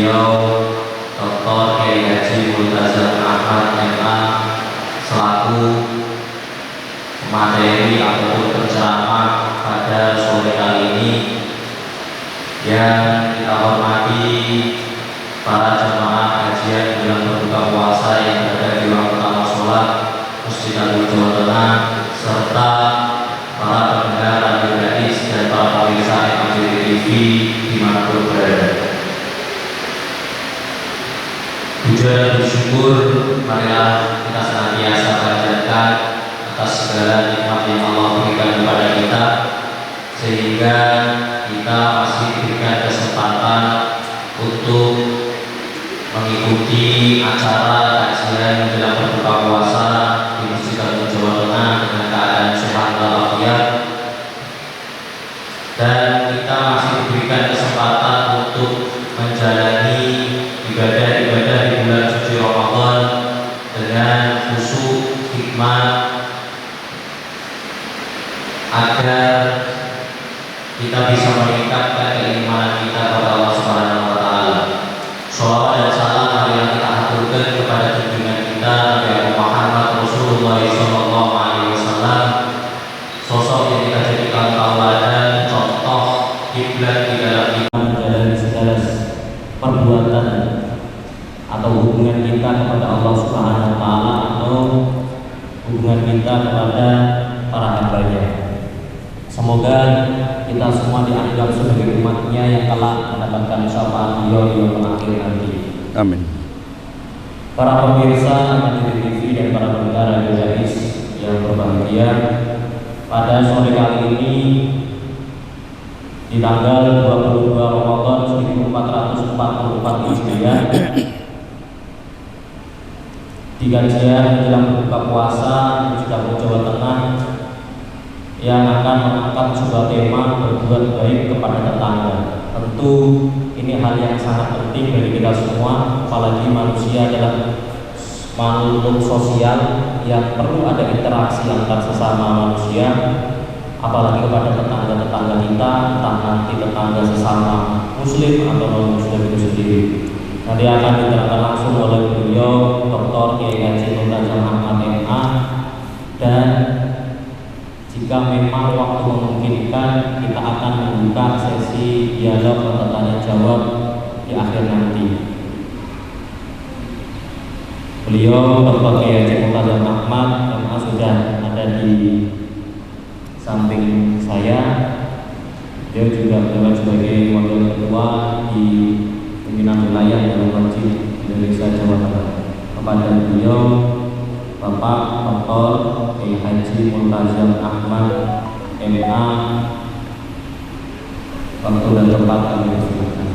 beliau Dr. Kiai Haji Multazam Ahmad MA selaku materi ataupun penceramah pada sore kali ini. Yang kita hormati para jemaah kajian bulan berbuka puasa yang berada di ruang utama sholat Masjid Agung Jawa Tengah, serta para pendengar radio gadis dan para pemirsa MAJD TV dimanapun berada. Puja dan bersyukur marilah kita senantiasa panjatkan atas segala nikmat yang Allah berikan kepada kita, sehingga kita masih diberikan kesempatan untuk mengikuti acara kajian menjelang berbuka puasa di Masjid Agung Jawa Tengah dengan keadaan sehat walafiat, dan kita masih diberikan kesempatan untuk menjalani ibadah-ibadah di bulan suci Ramadan dengan khusyuk, hikmat, agar kita bisa meningkatkan keimanan kita kepada Allah Subhanahu wa Ta'ala. Sholawat dan salam marilah kita haturkan kepada junjungan kita Nabi Muhammad Rasulullah Sallallahu Alaihi Wasallam, sosok yang kita jadikan tauladan, contoh, kiblat di dalam iman dan segala perbuatan atau hubungan kita kepada Allah Subhanahu wa Ta'ala atau hubungan kita kepada para hambanya. Semoga kita semua dianggap sebagai umatnya yang telah mendapatkan syafaat beliau di yaumul akhir nanti. Amin. Para pemirsa MAJD TV dan para pendengar radio gadis yang berbahagia, pada sore kali ini di tanggal 22 Ramadan 1444 Hijriah, di kajian menjelang berbuka puasa di Jawa Tengah yang akan mengangkat sebuah tema berbuat baik kepada tetangga. Tentu ini hal yang sangat penting bagi kita semua, apalagi manusia adalah makhluk sosial yang perlu ada interaksi antar sesama manusia, apalagi kepada tetangga-tetangga kita, entah nanti tetangga sesama muslim atau non-muslim itu sendiri. Nanti akan diterangkan langsung oleh beliau Dr. Kiai Haji Multazam Ahmad MA, dan jika memang waktu memungkinkan kita akan membuka sesi dialog atau tanya jawab di akhir nanti. Beliau Dr. Kiai Haji Multazam Ahmad MA sudah ada di samping saya. Dia juga menjabat sebagai wakil ketua di pimpinan wilayah yang Masjid Indonesia Jawa Tengah. Kepada beliau Bapak Dr. Kiai Haji Multazam Ahmad MA, waktu dan tempat kami persilakan.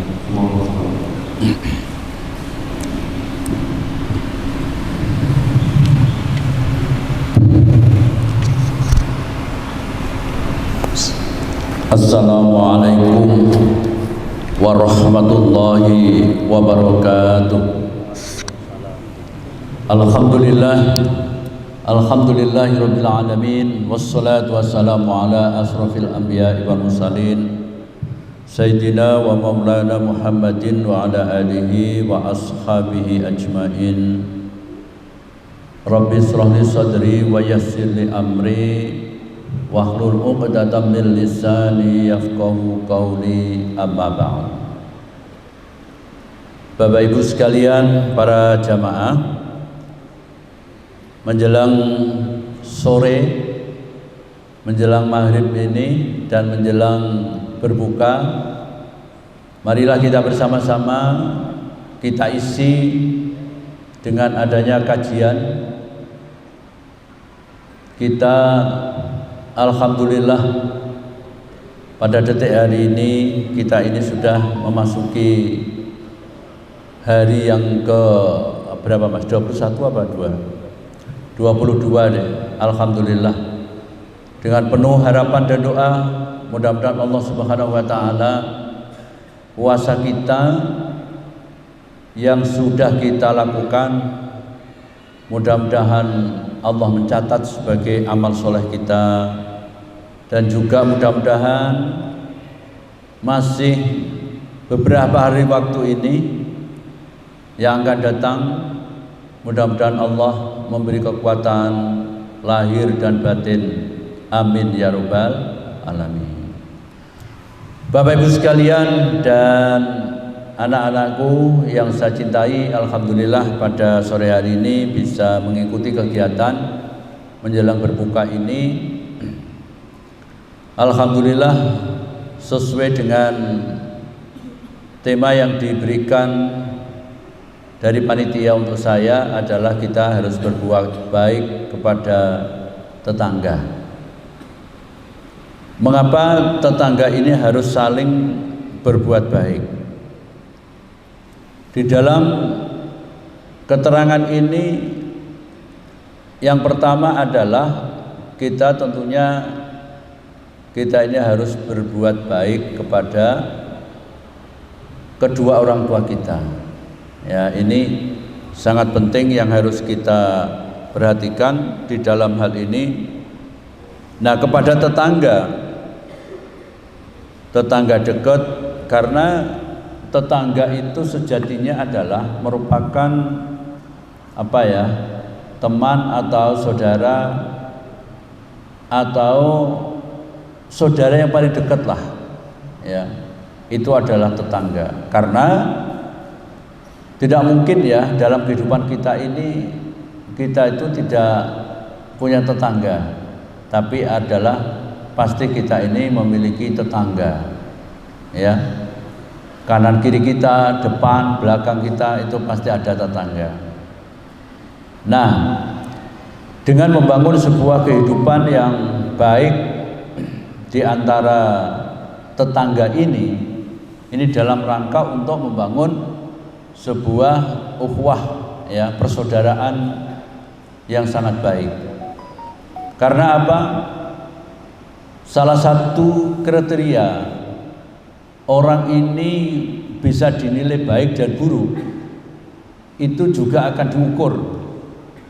Assalamualaikum warahmatullahi wabarakatuh. Alhamdulillahirabbil alamin, wassalatu wassalamu ala asrofil anbiya'i wal mursalin sayyidina wa maulana Muhammadin wa ala alihi wa ashabihi ajmain. Rabbi shrah li sadri wa yassir li amri wahlul 'uqdatam min lisani yafqahu qawli, amma ba'd. Bapak Ibu sekalian, para jamaah, menjelang sore, menjelang maghrib ini dan menjelang berbuka, marilah kita bersama-sama kita isi dengan adanya kajian. Kita alhamdulillah pada detik hari ini kita ini sudah memasuki hari yang ke berapa Mas? 21 apa 22 deh. Alhamdulillah. Dengan penuh harapan dan doa, mudah-mudahan Allah Subhanahu wa Ta'ala puasa kita yang sudah kita lakukan, mudah-mudahan Allah mencatat sebagai amal soleh kita, dan juga mudah-mudahan masih beberapa hari waktu ini yang akan datang. Mudah-mudahan Allah memberi kekuatan lahir dan batin. Amin ya rabbal alamin. Bapak Ibu sekalian dan anak-anakku yang saya cintai, alhamdulillah pada sore hari ini bisa mengikuti kegiatan menjelang berbuka ini. Alhamdulillah sesuai dengan tema yang diberikan dari panitia untuk saya adalah kita harus berbuat baik kepada tetangga. Mengapa tetangga ini harus saling berbuat baik? Di dalam keterangan ini yang pertama adalah kita tentunya ini harus berbuat baik kepada kedua orang tua kita. Ya, ini sangat penting yang harus kita perhatikan di dalam hal ini. Nah, kepada tetangga dekat, karena tetangga itu sejatinya adalah merupakan teman atau saudara yang paling dekat lah, ya, itu adalah tetangga. Karena tidak mungkin ya dalam kehidupan kita ini kita itu tidak punya tetangga, tapi adalah pasti kita ini memiliki tetangga, ya, kanan kiri kita, depan belakang kita itu pasti ada tetangga. Nah, dengan membangun sebuah kehidupan yang baik di antara tetangga ini dalam rangka untuk membangun sebuah ukhuwah, ya, persaudaraan yang sangat baik. Karena apa? Salah satu kriteria orang ini bisa dinilai baik dan buruk itu juga akan diukur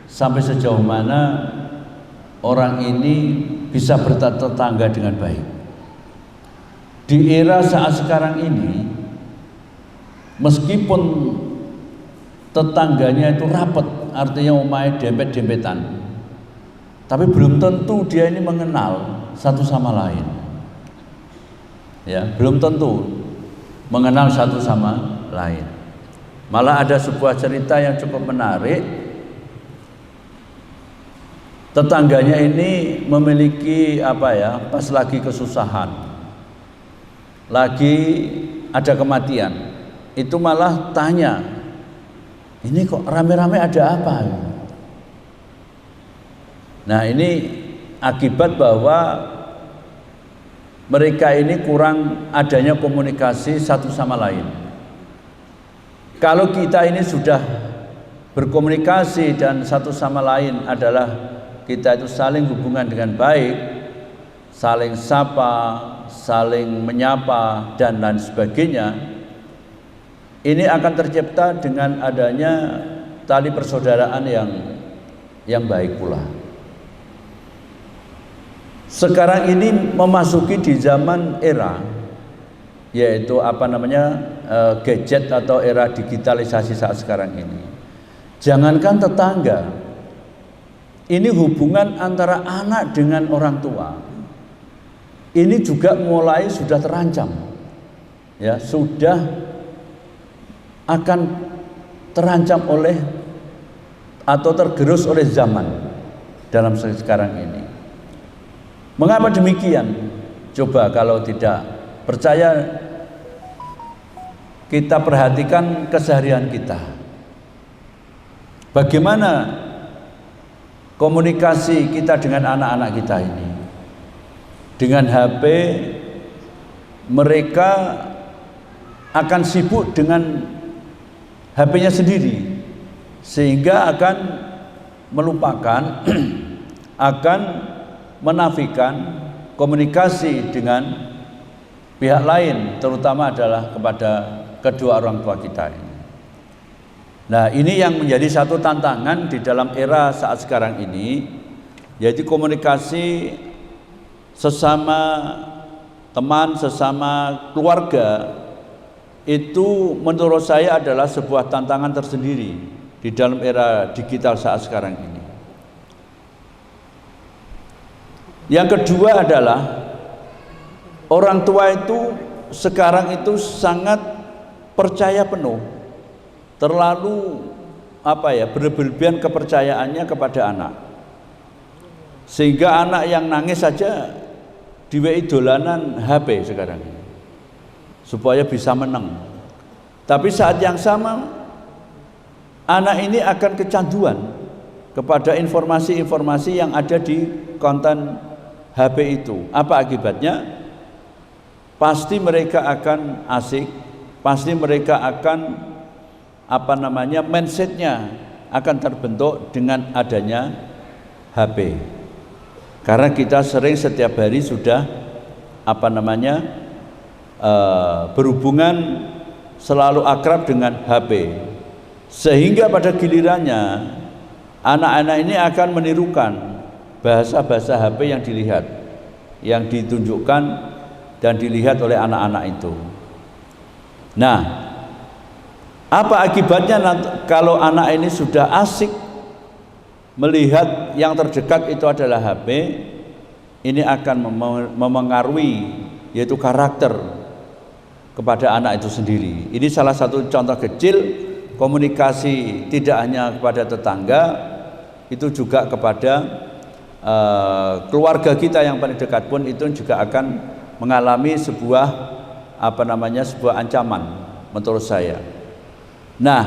sampai sejauh mana orang ini bisa bertetangga dengan baik. Di era saat sekarang ini, meskipun tetangganya itu rapat, artinya umumnya dempet-dempetan, tapi belum tentu dia ini mengenal satu sama lain. Ya, belum tentu mengenal satu sama lain. Malah ada sebuah cerita yang cukup menarik. Tetangganya ini memiliki pas lagi kesusahan, lagi ada kematian, itu malah tanya, ini kok rame-rame ada apa? Nah, ini akibat bahwa mereka ini kurang adanya komunikasi satu sama lain. Kalau kita ini sudah berkomunikasi dan satu sama lain adalah kita itu saling hubungan dengan baik, saling sapa, saling menyapa dan lain sebagainya, ini akan tercipta dengan adanya tali persaudaraan yang baik pula. Sekarang ini memasuki di zaman era yaitu gadget atau era digitalisasi saat sekarang ini. Jangankan tetangga, ini hubungan antara anak dengan orang tua ini juga sudah terancam, ya, sudah akan terancam oleh atau tergerus oleh zaman dalam sekarang ini. Mengapa demikian? Coba kalau tidak percaya, kita perhatikan keseharian kita. Bagaimana komunikasi kita dengan anak-anak kita ini? Dengan HP, mereka akan sibuk dengan HP-nya sendiri, sehingga akan melupakan, akan menafikan komunikasi dengan pihak lain, terutama adalah kepada kedua orang tua kita ini. Nah, ini yang menjadi satu tantangan di dalam era saat sekarang ini, yaitu komunikasi sesama teman, sesama keluarga itu menurut saya adalah sebuah tantangan tersendiri di dalam era digital saat sekarang ini. Yang kedua adalah orang tua itu sekarang itu sangat percaya penuh, terlalu berlebihan kepercayaannya kepada anak, sehingga anak yang nangis saja diwei dolanan HP sekarang supaya bisa menang. Tapi saat yang sama anak ini akan kecanduan kepada informasi-informasi yang ada di konten HP itu. Apa akibatnya? Pasti mereka akan asik, pasti mereka akan mindsetnya akan terbentuk dengan adanya HP. Karena kita sering setiap hari sudah berhubungan selalu akrab dengan HP, sehingga pada gilirannya anak-anak ini akan menirukan bahasa-bahasa HP yang dilihat, yang ditunjukkan dan dilihat oleh anak-anak itu. Nah, apa akibatnya kalau anak ini sudah asik melihat yang terdekat itu adalah HP? Ini akan memengaruhi yaitu karakter kepada anak itu sendiri. Ini salah satu contoh kecil komunikasi tidak hanya kepada tetangga, itu juga kepada keluarga kita yang paling dekat pun itu juga akan mengalami sebuah sebuah ancaman menurut saya. Nah,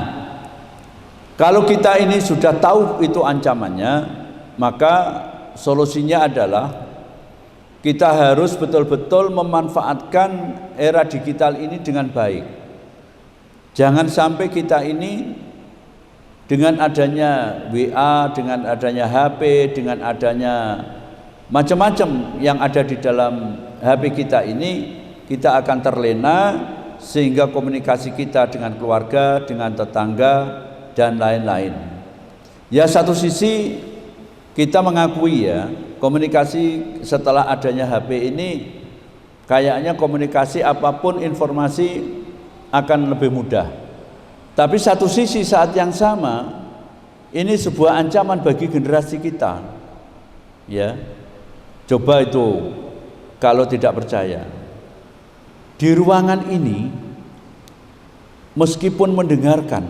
kalau kita ini sudah tahu itu ancamannya, maka solusinya adalah kita harus betul-betul memanfaatkan era digital ini dengan baik. Jangan sampai kita ini dengan adanya WA, dengan adanya HP, dengan adanya macam-macam yang ada di dalam HP kita ini, kita akan terlena sehingga komunikasi kita dengan keluarga, dengan tetangga dan lain-lain. Ya, satu sisi kita mengakui ya, komunikasi setelah adanya HP ini kayaknya komunikasi apapun informasi akan lebih mudah. Tapi satu sisi saat yang sama ini sebuah ancaman bagi generasi kita. Ya. Coba itu kalau tidak percaya. Di ruangan ini meskipun mendengarkan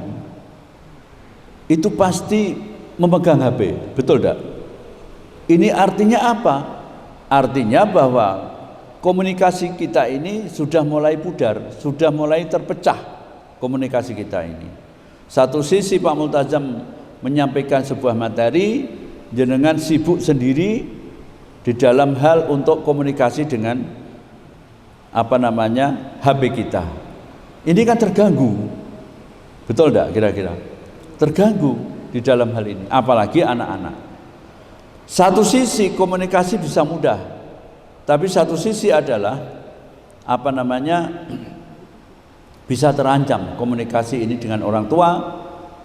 itu pasti memegang HP, betul tidak? Ini artinya apa? Artinya bahwa komunikasi kita ini sudah mulai pudar, sudah mulai terpecah komunikasi kita ini. Satu sisi Pak Multazam menyampaikan sebuah materi, jenengan sibuk sendiri di dalam hal untuk komunikasi dengan HP kita. Ini kan terganggu, betul tidak kira-kira? Terganggu di dalam hal ini, apalagi anak-anak. Satu sisi komunikasi bisa mudah, tapi satu sisi adalah bisa terancam komunikasi ini dengan orang tua,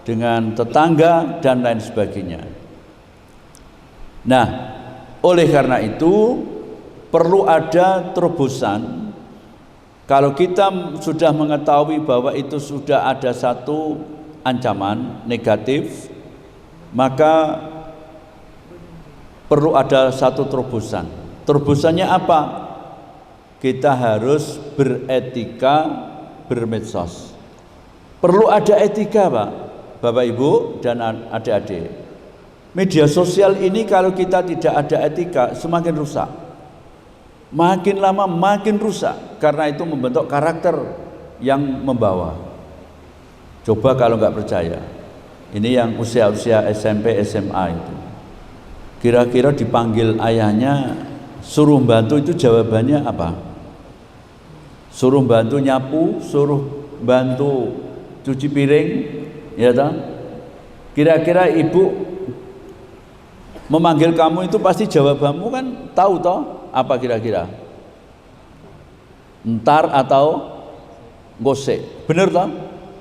dengan tetangga dan lain sebagainya. Nah, oleh karena itu perlu ada terobosan. Kalau kita sudah mengetahui bahwa itu sudah ada satu ancaman negatif, maka perlu ada satu terobosan. Terobosannya apa? Kita harus beretika bermedsos. Perlu ada etika, Pak, Bapak Ibu dan adik-adik. Media sosial ini kalau kita tidak ada etika semakin rusak. Makin lama makin rusak, karena itu membentuk karakter yang membawa. Coba kalau nggak percaya, ini yang usia-usia SMP, SMA itu, kira-kira dipanggil ayahnya suruh bantu, itu jawabannya apa? Suruh bantu nyapu, suruh bantu cuci piring, ya toh? Kira-kira ibu memanggil kamu itu pasti jawabanmu kan tahu toh? Apa kira-kira? Ntar atau gosek, bener toh?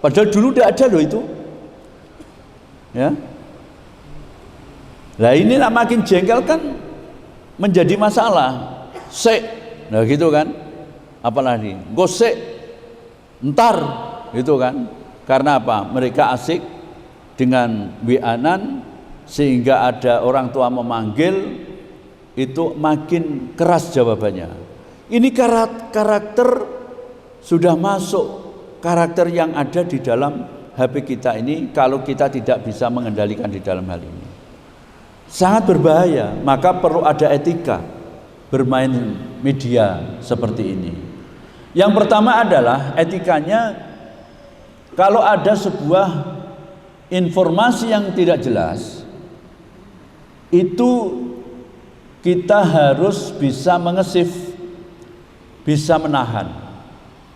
Padahal dulu udah ada loh itu, ya. Nah ini makin jengkel kan menjadi masalah. Sek, nah gitu kan? Apalagi gosek, Entar itu kan. Karena apa? Mereka asik dengan WA-an sehingga ada orang tua memanggil itu makin keras jawabannya. Ini karakter sudah masuk karakter yang ada di dalam HP kita ini kalau kita tidak bisa mengendalikan di dalam hal ini. Sangat berbahaya, maka perlu ada etika bermain media seperti ini. Yang pertama adalah etikanya, kalau ada sebuah informasi yang tidak jelas, itu kita harus bisa mengesif, bisa menahan.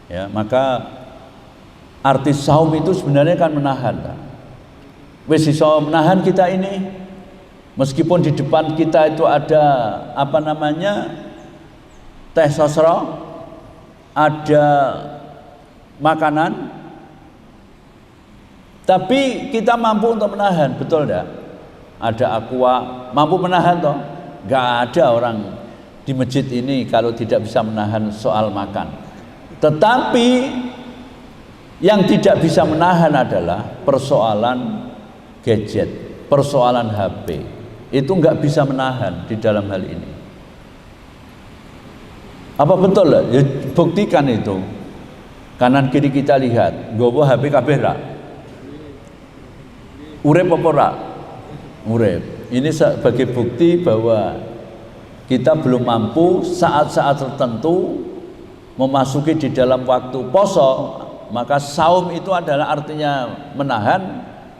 Ya, maka arti saum itu sebenarnya kan menahan. Wis iso menahan kita ini. Meskipun di depan kita itu ada teh sosro, ada makanan, tapi kita mampu untuk menahan, betul enggak? Ada aqua, mampu menahan toh? Enggak ada orang di masjid ini kalau tidak bisa menahan soal makan. Tetapi yang tidak bisa menahan adalah persoalan gadget, persoalan HP. Itu enggak bisa menahan di dalam hal ini. Apa betul lah? Ya, buktikan itu. Kanan kiri kita lihat, gowo HP kabeh ra. Urip apa ra? Urip. Ini sebagai bukti bahwa kita belum mampu saat-saat tertentu memasuki di dalam waktu poso, maka saum itu adalah artinya menahan,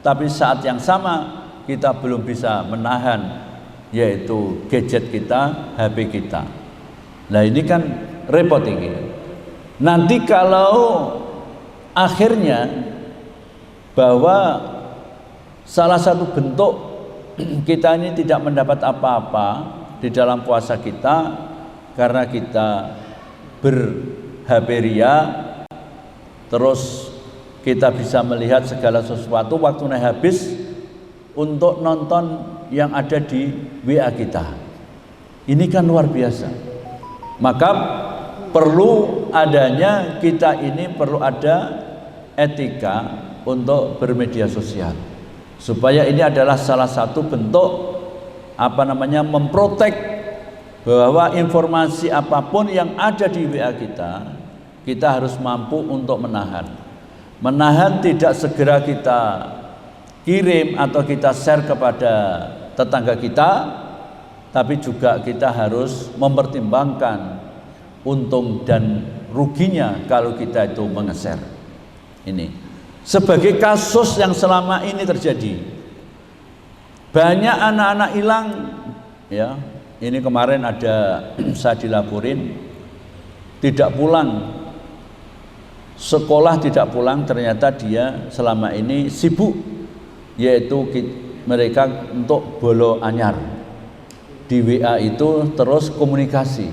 tapi saat yang sama kita belum bisa menahan, yaitu gadget kita, HP kita. Nah ini kan repot ini. Nanti kalau akhirnya bahwa salah satu bentuk kita ini tidak mendapat apa-apa di dalam puasa kita karena kita ber-HP ria, terus kita bisa melihat segala sesuatu waktunya habis untuk nonton yang ada di WA kita. Ini kan luar biasa. Maka perlu adanya, kita ini perlu ada etika untuk bermedia sosial, supaya ini adalah salah satu bentuk memprotek bahwa informasi apapun yang ada di WA kita harus mampu untuk menahan tidak segera kita kirim atau kita share kepada tetangga kita, tapi juga kita harus mempertimbangkan untung dan ruginya kalau kita itu menge-share. Ini sebagai kasus yang selama ini terjadi, banyak anak-anak hilang ya. Ini kemarin ada saya dilaporin tidak pulang sekolah, tidak pulang, ternyata dia selama ini sibuk, yaitu mereka untuk bolo anyar di WA itu terus komunikasi.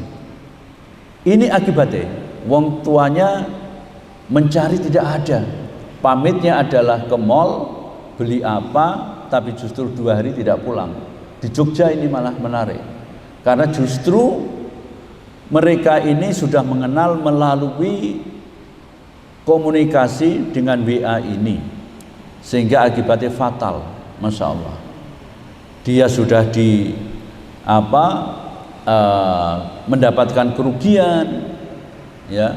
Ini akibatnya wong tuanya mencari tidak ada, pamitnya adalah ke mall beli apa, tapi justru 2 hari tidak pulang. Di Jogja ini malah menarik, karena justru mereka ini sudah mengenal melalui komunikasi dengan WA ini, sehingga akibatnya fatal. Masya Allah, dia sudah mendapatkan kerugian ya.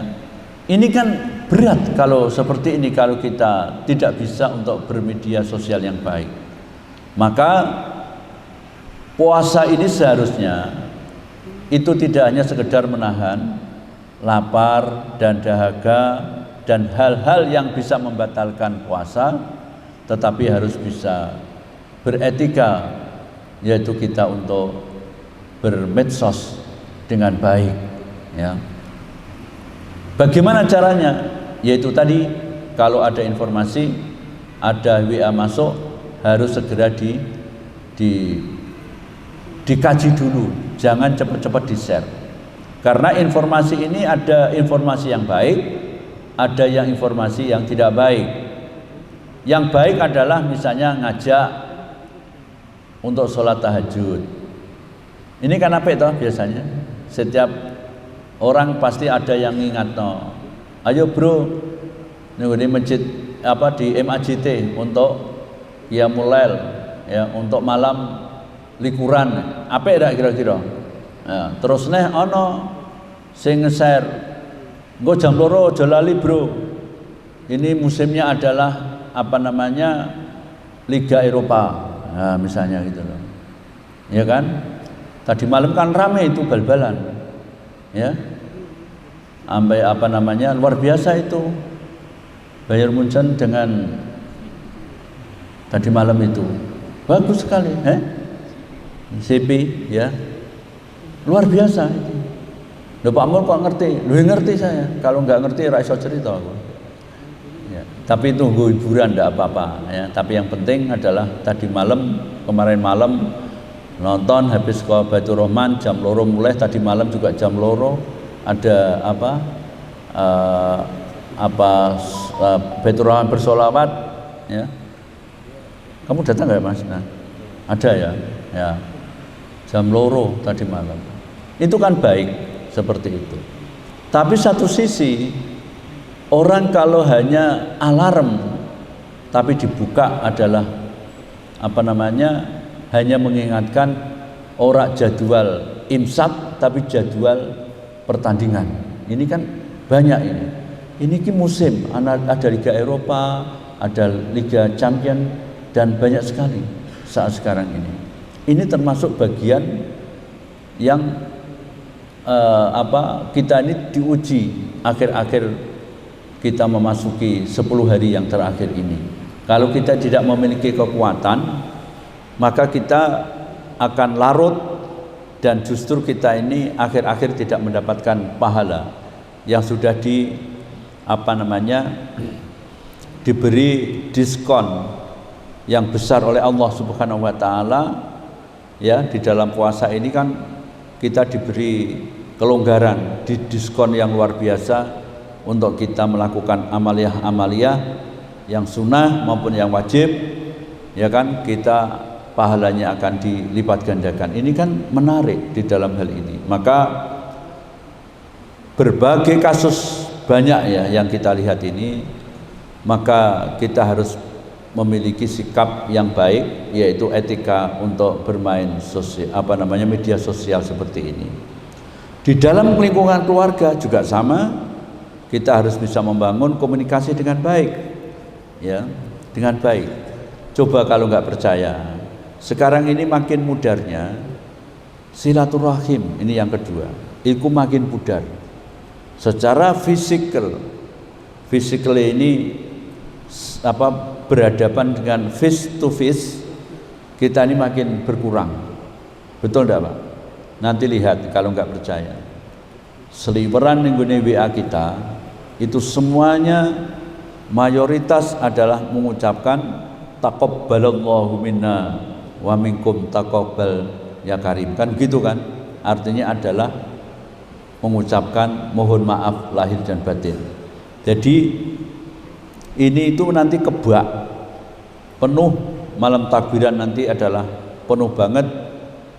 Ini kan berat kalau seperti ini, kalau kita tidak bisa untuk bermedia sosial yang baik. Maka puasa ini seharusnya itu tidak hanya sekedar menahan lapar dan dahaga dan hal-hal yang bisa membatalkan puasa, tetapi harus bisa beretika, yaitu kita untuk bermedsos dengan baik ya. Bagaimana caranya? Yaitu tadi, kalau ada informasi, ada WA masuk, harus segera dikaji dulu, jangan cepat-cepat di-share. Karena informasi ini ada informasi yang baik, ada yang informasi yang tidak baik. Yang baik adalah misalnya ngajak untuk sholat tahajud. Ini kan apa itu biasanya? Setiap orang pasti ada yang ingat, no. Ayo bro, Ini masjid apa di MAJT untuk qiyamul lail ya, untuk malam likuran. Apik dak kira-kira? Ya, terus neh ana sing nge-share, "Engko jam 2 aja lali, Bro. Ini musimnya adalah apa namanya? Liga Eropa." Nah, misalnya gitu loh. Ya kan? Tadi malam kan rame itu bal-balan. Ya. Sampai apa namanya? Luar biasa itu. Bayern Munchen dengan tadi malam itu bagus sekali, CP ya, luar biasa itu. Loh Pak Mul kok ngerti? Loh ngerti saya. Kalau nggak ngerti ra iso cerita aku. Ya, tapi tunggu hiburan ndak apa-apa ya. Tapi yang penting adalah tadi malam, kemarin malam nonton habis ke Baitur Rahman jam 2 mulai, tadi malam juga jam 2 ada Baitur Rahman bersolawat ya. Kamu datang nggak Mas? Nah, ada ya, ya jam 2 tadi malam. Itu kan baik seperti itu. Tapi satu sisi orang kalau hanya alarm tapi dibuka adalah apa namanya, hanya mengingatkan ora jadwal imsak tapi jadwal pertandingan. Ini kan banyak ini. Ini ki musim, ada Liga Eropa, ada Liga Champion, dan banyak sekali saat sekarang ini. Ini termasuk bagian yang kita ini diuji akhir-akhir kita memasuki 10 hari yang terakhir ini. Kalau kita tidak memiliki kekuatan, maka kita akan larut dan justru kita ini akhir-akhir tidak mendapatkan pahala yang sudah diberi diskon yang besar oleh Allah Subhanahu wa taala ya. Di dalam puasa ini kan kita diberi kelonggaran, di diskon yang luar biasa untuk kita melakukan amaliyah yang sunnah maupun yang wajib ya kan, kita pahalanya akan dilipat gandakan. Ini kan menarik di dalam hal ini. Maka berbagai kasus banyak ya yang kita lihat ini, maka kita harus memiliki sikap yang baik, yaitu etika untuk bermain media sosial seperti ini. Di dalam lingkungan keluarga juga sama, kita harus bisa membangun komunikasi dengan baik, ya, dengan baik. Coba kalau nggak percaya, sekarang ini makin mudarnya silaturahim, ini yang kedua, itu makin pudar. Secara fisikal ini berhadapan dengan face to face, kita ini makin berkurang. Betul enggak Pak? Nanti lihat kalau enggak percaya, seliweran nenggone WA kita itu semuanya mayoritas adalah mengucapkan taqabbalallahu minna wa minkum taqabbal ya karim, kan gitu kan? Artinya adalah mengucapkan mohon maaf lahir dan batin. Jadi ini itu nanti kebak penuh, malam takbiran nanti adalah penuh banget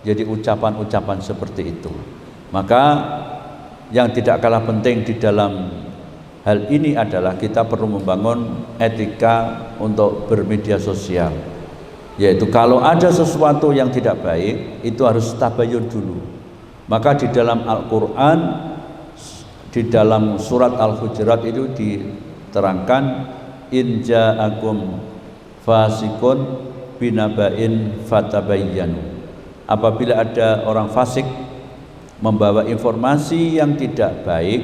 jadi ucapan-ucapan seperti itu. Maka yang tidak kalah penting di dalam hal ini adalah kita perlu membangun etika untuk bermedia sosial, yaitu kalau ada sesuatu yang tidak baik itu harus tabayun dulu. Maka di dalam Al-Quran, di dalam surat Al-Hujurat itu diterangkan, in ja'akum fasikun binaba'in fatabayyanu. Apabila ada orang fasik membawa informasi yang tidak baik,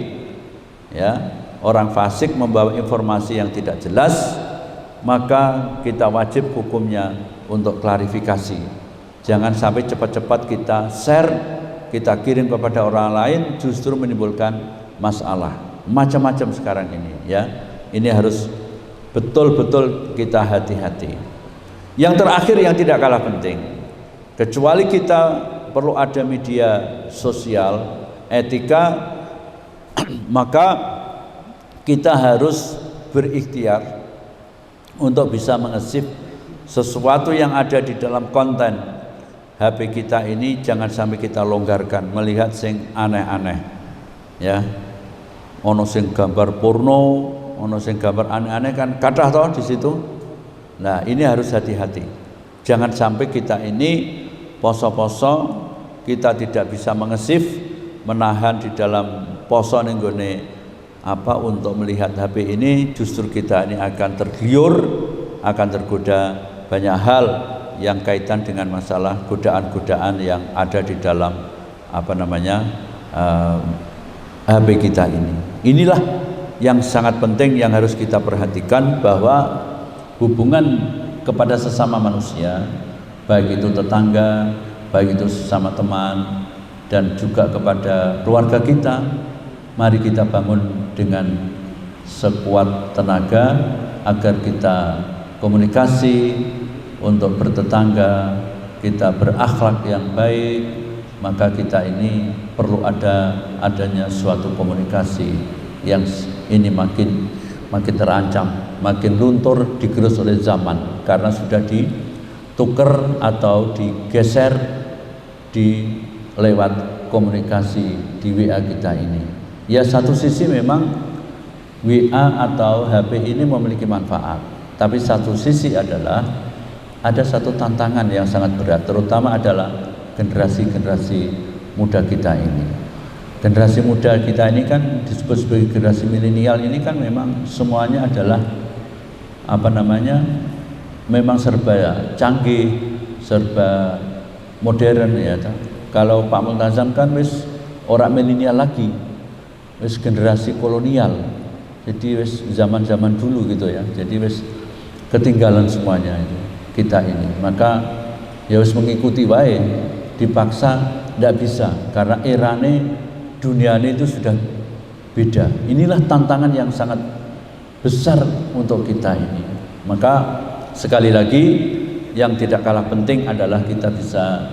ya, orang fasik membawa informasi yang tidak jelas, maka kita wajib hukumnya untuk klarifikasi. Jangan sampai cepat-cepat kita share, kita kirim kepada orang lain, justru menimbulkan masalah macam-macam sekarang ini ya. Ini harus betul-betul kita hati-hati. Yang terakhir yang tidak kalah penting, kecuali kita perlu ada media sosial, etika, maka kita harus berikhtiar untuk bisa mengesip sesuatu yang ada di dalam konten HP kita ini. Jangan sampai kita longgarkan melihat sing aneh-aneh ya, ono sing gambar porno, ono sing gambar aneh-aneh kan kathah toh di situ. Nah, ini harus hati-hati. Jangan sampai kita ini poso-poso kita tidak bisa mengesif, menahan di dalam poso ning gone apa untuk melihat HP ini, justru kita ini akan tergiur, akan tergoda banyak hal yang kaitan dengan masalah godaan-godaan yang ada di dalam apa namanya HP kita ini. Inilah yang sangat penting yang harus kita perhatikan, bahwa hubungan kepada sesama manusia, baik itu tetangga, baik itu sesama teman, dan juga kepada keluarga kita, mari kita bangun dengan sekuat tenaga agar kita komunikasi untuk bertetangga, kita berakhlak yang baik. Maka kita ini perlu adanya suatu komunikasi yang ini makin terancam, makin luntur, digerus oleh zaman karena sudah ditukar atau digeser di lewat komunikasi di WA kita ini. Ya, satu sisi memang WA atau HP ini memiliki manfaat, tapi satu sisi adalah ada satu tantangan yang sangat berat, terutama adalah generasi muda kita ini. Generasi muda kita ini kan disebut sebagai generasi milenial ini kan memang semuanya adalah apa namanya, memang serba canggih, serba modern ya. Kalau Pak Multazam kan wis orang milenial lagi, wis generasi kolonial, jadi wis zaman dulu gitu ya. Jadi wis ketinggalan semuanya itu kita ini. Maka ya wis mengikuti wae, dipaksa tidak bisa karena erane dunia ini itu sudah beda. Inilah tantangan yang sangat besar untuk kita ini. Maka sekali lagi yang tidak kalah penting adalah kita bisa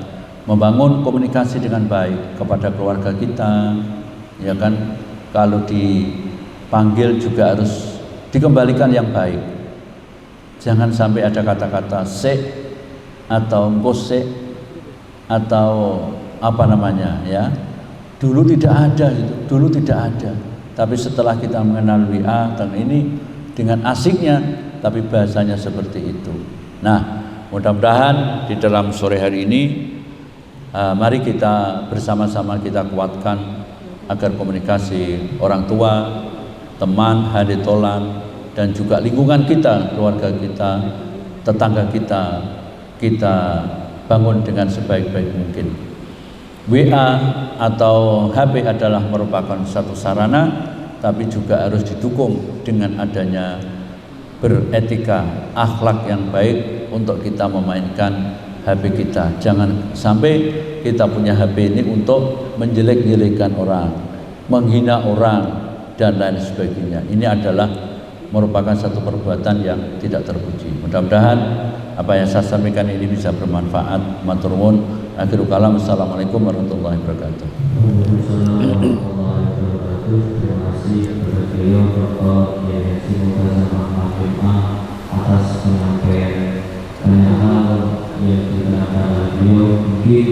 membangun komunikasi dengan baik kepada keluarga kita, ya kan. Kalau dipanggil juga harus dikembalikan yang baik. Jangan sampai ada kata-kata sek atau ngosek atau apa namanya ya. Dulu tidak ada itu, dulu tidak ada. Tapi setelah kita mengenal WA dan ini dengan asiknya, tapi bahasanya seperti itu. Nah, mudah-mudahan di dalam sore hari ini mari kita bersama-sama kita kuatkan agar komunikasi orang tua, teman, haditolan, dan juga lingkungan kita, keluarga kita, tetangga kita bangun dengan sebaik-baik mungkin. WA atau HP adalah merupakan satu sarana, tapi juga harus didukung dengan adanya beretika, akhlak yang baik untuk kita memainkan HP kita. Jangan sampai kita punya HP ini untuk menjelek-jelekan orang, menghina orang, dan lain sebagainya. Ini adalah merupakan satu perbuatan yang tidak terpuji. Mudah-mudahan apa yang saya sampaikan ini bisa bermanfaat. Matur nuwun. Akhirul kalam. Assalamualaikum warahmatullahi wabarakatuh. Terima kasih kepada beliau Bapak Yayasan Multazam atas penyampaian banyak hal yang dikatakan beliau. Mungkin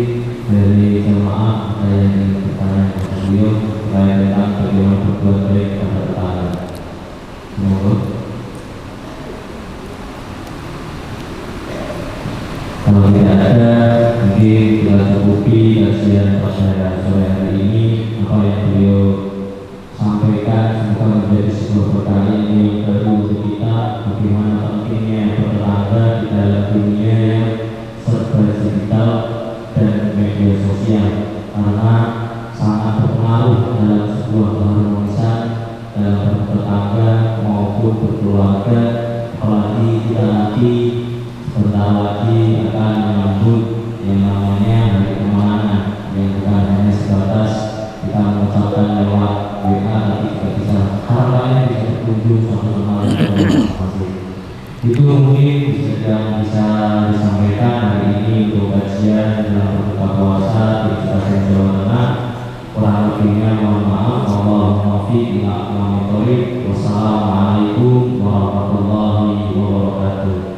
dari jemaah ada yang ingin bertanya kepada beliau terkait tentang bagaimana berbuat baik pada tetangga. Semoga kalau tidak ada, mungkin kita cukupi kajian pada sore hari ini. Apa yang beliau sampaikan semoga menjadi sebuah berkah yang baru untuk kita, bagaimana pentingnya bertetangga di dalam dunia yang serba digital dan media sosial, karena sangat berpengaruh dalam sebuah keharmonisan dalam bertetangga maupun berkeluarga. Apalagi kita nanti sebentar lagi akan menyambut yang namanya hari kemenangan, yang bukan hanya sebatas kita mengucapkan lewat WA, tapi juga bisa harapannya bisa berkunjung satu sama lain. Itu mungkin yang bisa disampaikan hari ini untuk kajian dalam berbuka puasa di Kabupaten Jawa Tengah. Kurang lebihnya mohon maaf. Wassalamualaikum warahmatullahi wabarakatuh.